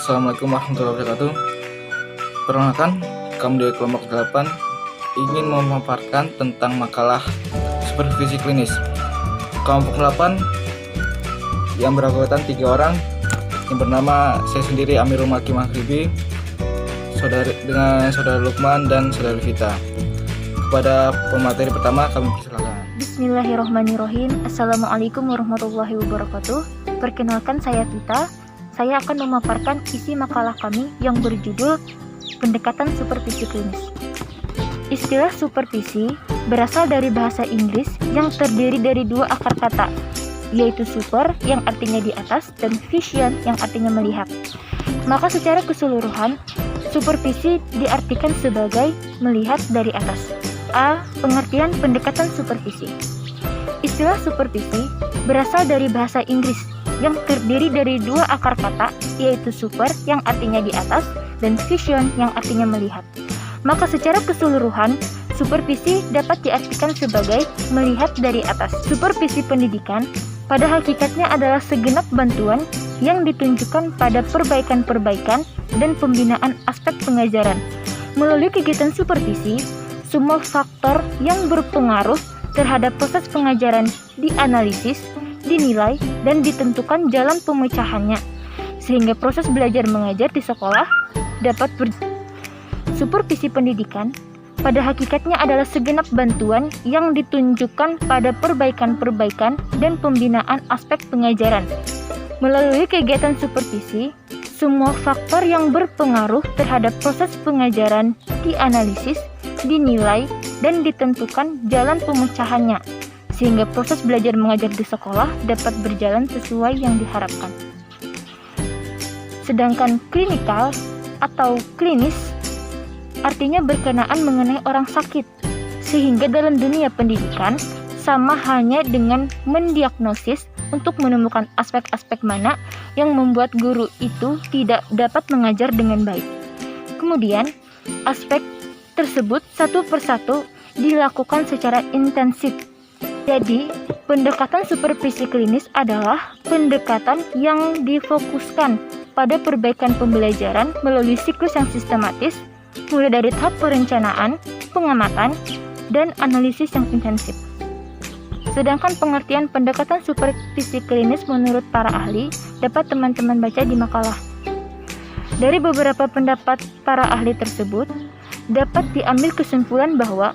Assalamualaikum warahmatullahi wabarakatuh. Perkenalkan, kami dari kelompok 8 ingin memaparkan tentang makalah supervisi klinis. Kelompok 8 yang beranggotakan 3 orang, yang bernama saya sendiri Amirul Maki Maghribi, dengan saudara Lukman dan saudara Vita. Kepada pemateri pertama kami persilakan. Bismillahirrahmanirrahim. Assalamualaikum warahmatullahi wabarakatuh. Perkenalkan, saya Vita. Saya akan memaparkan isi makalah kami yang berjudul Pendekatan Supervisi Klinis. Istilah supervisi berasal dari bahasa Inggris yang terdiri dari 2 akar kata, yaitu super yang artinya di atas dan vision yang artinya melihat. Maka secara keseluruhan, supervisi diartikan sebagai melihat dari atas. A. Pengertian pendekatan supervisi. Istilah supervisi berasal dari bahasa Inggris yang terdiri dari 2 akar kata, yaitu super yang artinya di atas dan vision yang artinya melihat. Maka secara keseluruhan, supervisi dapat diartikan sebagai melihat dari atas. Supervisi pendidikan pada hakikatnya adalah segenap bantuan yang ditunjukkan pada perbaikan-perbaikan dan pembinaan aspek pengajaran. Melalui kegiatan supervisi, semua faktor yang berpengaruh terhadap proses pengajaran dianalisis, dinilai, dan ditentukan jalan pemecahannya, sehingga proses belajar mengajar di sekolah dapat Supervisi pendidikan pada hakikatnya adalah segenap bantuan yang ditunjukkan pada perbaikan-perbaikan dan pembinaan aspek pengajaran. Melalui kegiatan supervisi, semua faktor yang berpengaruh terhadap proses pengajaran dianalisis, dinilai, dan ditentukan jalan pemecahannya, sehingga proses belajar mengajar di sekolah dapat berjalan sesuai yang diharapkan. Sedangkan klinikal atau klinis artinya berkenaan mengenai orang sakit, sehingga dalam dunia pendidikan sama hanya dengan mendiagnosis untuk menemukan aspek-aspek mana yang membuat guru itu tidak dapat mengajar dengan baik. Kemudian, aspek tersebut satu persatu dilakukan secara intensif. Jadi, pendekatan supervisi klinis adalah pendekatan yang difokuskan pada perbaikan pembelajaran melalui siklus yang sistematis, mulai dari tahap perencanaan, pengamatan, dan analisis yang intensif. Sedangkan pengertian pendekatan supervisi klinis menurut para ahli dapat teman-teman baca di makalah. Dari beberapa pendapat para ahli tersebut, dapat diambil kesimpulan bahwa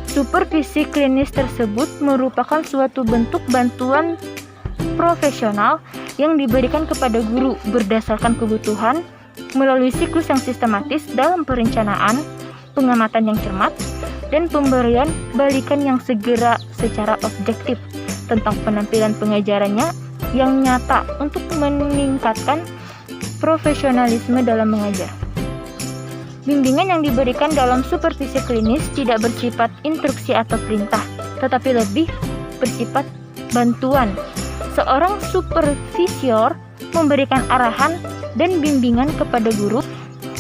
supervisi klinis tersebut merupakan suatu bentuk bantuan profesional yang diberikan kepada guru berdasarkan kebutuhan melalui siklus yang sistematis dalam perencanaan, pengamatan yang cermat, dan pemberian balikan yang segera secara objektif tentang penampilan pengajarannya yang nyata untuk meningkatkan profesionalisme dalam mengajar. Bimbingan yang diberikan dalam supervisi klinis tidak bersifat instruksi atau perintah, tetapi lebih bersifat bantuan. Seorang supervisor memberikan arahan dan bimbingan kepada guru,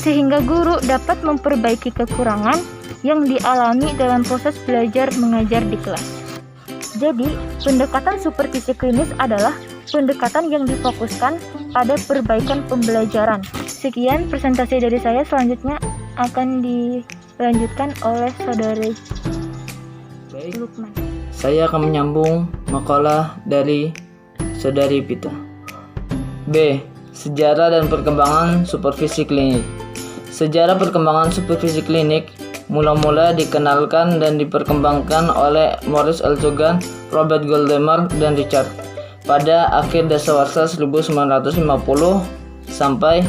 sehingga guru dapat memperbaiki kekurangan yang dialami dalam proses belajar mengajar di kelas. Jadi, pendekatan supervisi klinis adalah pendekatan yang difokuskan pada perbaikan pembelajaran. Sekian presentasi dari saya, selanjutnya akan dilanjutkan oleh saudara Lukman. Saya akan menyambung makalah dari saudari Vita. B. Sejarah dan perkembangan supervisi klinik. Sejarah perkembangan supervisi klinik mula-mula dikenalkan dan diperkembangkan oleh Maurice L. Chogan, Robert Goldemar, dan Richard pada akhir dasawarsa 1950 sampai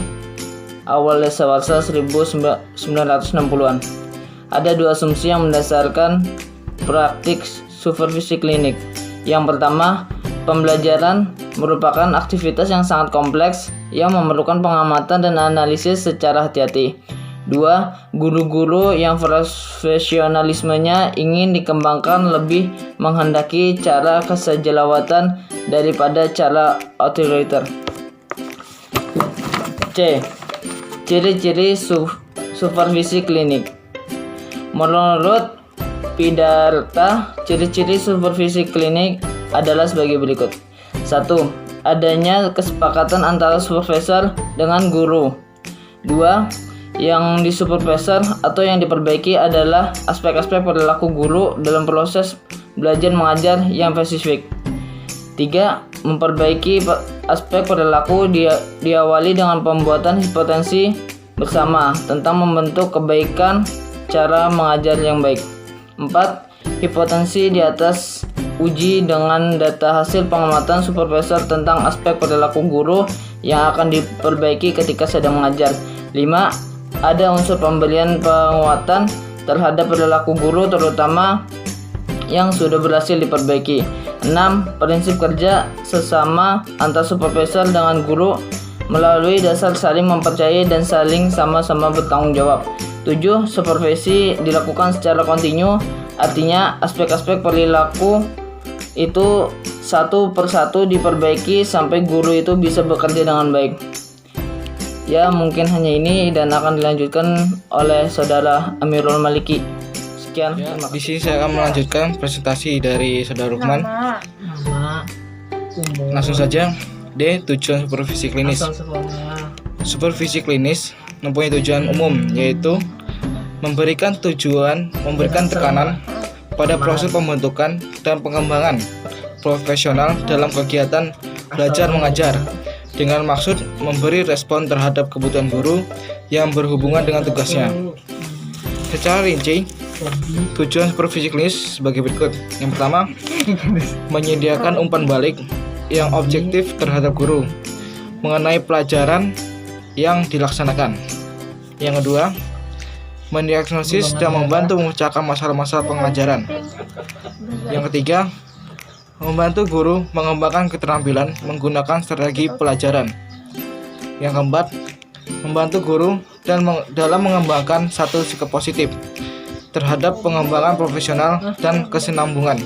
awal dasawarsa 1960-an. Ada 2 asumsi yang mendasarkan praktik supervisi klinik. Yang pertama, pembelajaran merupakan aktivitas yang sangat kompleks yang memerlukan pengamatan dan analisis secara hati-hati. 2. Guru-guru yang profesionalismenya ingin dikembangkan lebih menghendaki cara kesejawatan daripada cara otoriter. C. Ciri-ciri supervisi klinik. Menurut Pidarta, ciri-ciri supervisi klinik adalah sebagai berikut. 1. Adanya kesepakatan antara supervisor dengan guru 2. Yang disupervisor atau yang diperbaiki adalah aspek-aspek perilaku guru dalam proses belajar mengajar yang spesifik. 3. Memperbaiki aspek perilaku diawali dengan pembuatan hipotensi bersama tentang membentuk kebaikan cara mengajar yang baik. 4. Hipotensi di atas uji dengan data hasil pengamatan supervisor tentang aspek perilaku guru yang akan diperbaiki ketika sedang mengajar. 5. Ada unsur pemberian penguatan terhadap perilaku guru terutama yang sudah berhasil diperbaiki. 6. Prinsip kerja sesama antar supervisor dengan guru melalui dasar saling mempercayai dan saling sama-sama bertanggung jawab. 7. Supervisi dilakukan secara kontinu, artinya aspek-aspek perilaku itu satu persatu diperbaiki sampai guru itu bisa bekerja dengan baik. Ya, mungkin hanya ini dan akan dilanjutkan oleh Saudara Amirul Maliki. Sekian. Ya, di sini saya akan melanjutkan presentasi dari Saudara Lukman. Langsung saja. D. Tujuan supervisi klinis. Supervisi klinis mempunyai tujuan umum, yaitu memberikan tekanan pada proses pembentukan dan pengembangan profesional dalam kegiatan belajar mengajar dengan maksud memberi respon terhadap kebutuhan guru yang berhubungan dengan tugasnya. Secara rinci, tujuan supervisi klinis sebagai berikut. Yang pertama, menyediakan umpan balik yang objektif terhadap guru mengenai pelajaran yang dilaksanakan. Yang kedua, mendiagnosis dan membantu memecahkan masalah-masalah pengajaran. Yang ketiga, membantu guru mengembangkan keterampilan menggunakan strategi pelajaran. Yang keempat, membantu guru dalam mengembangkan satu sikap positif terhadap pengembangan profesional dan kesinambungan.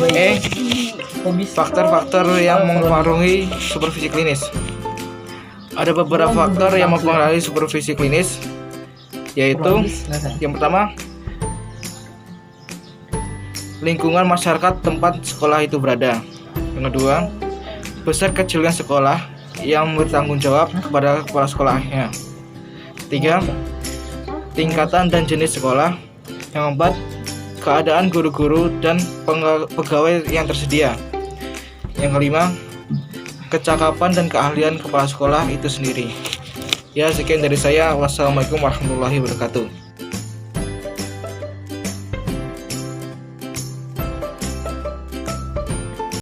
E. Faktor-faktor yang mempengaruhi supervisi klinis. Ada beberapa faktor yang mempengaruhi supervisi klinis, yaitu yang pertama, lingkungan masyarakat tempat sekolah itu berada. Yang kedua, besar kecilnya sekolah yang bertanggung jawab kepada kepala sekolahnya. 3. Tingkatan dan jenis sekolah. Yang keempat, keadaan guru-guru dan pegawai yang tersedia. Yang kelima, kecakapan dan keahlian kepala sekolah itu sendiri. Ya, sekian dari saya. Wassalamualaikum warahmatullahi wabarakatuh.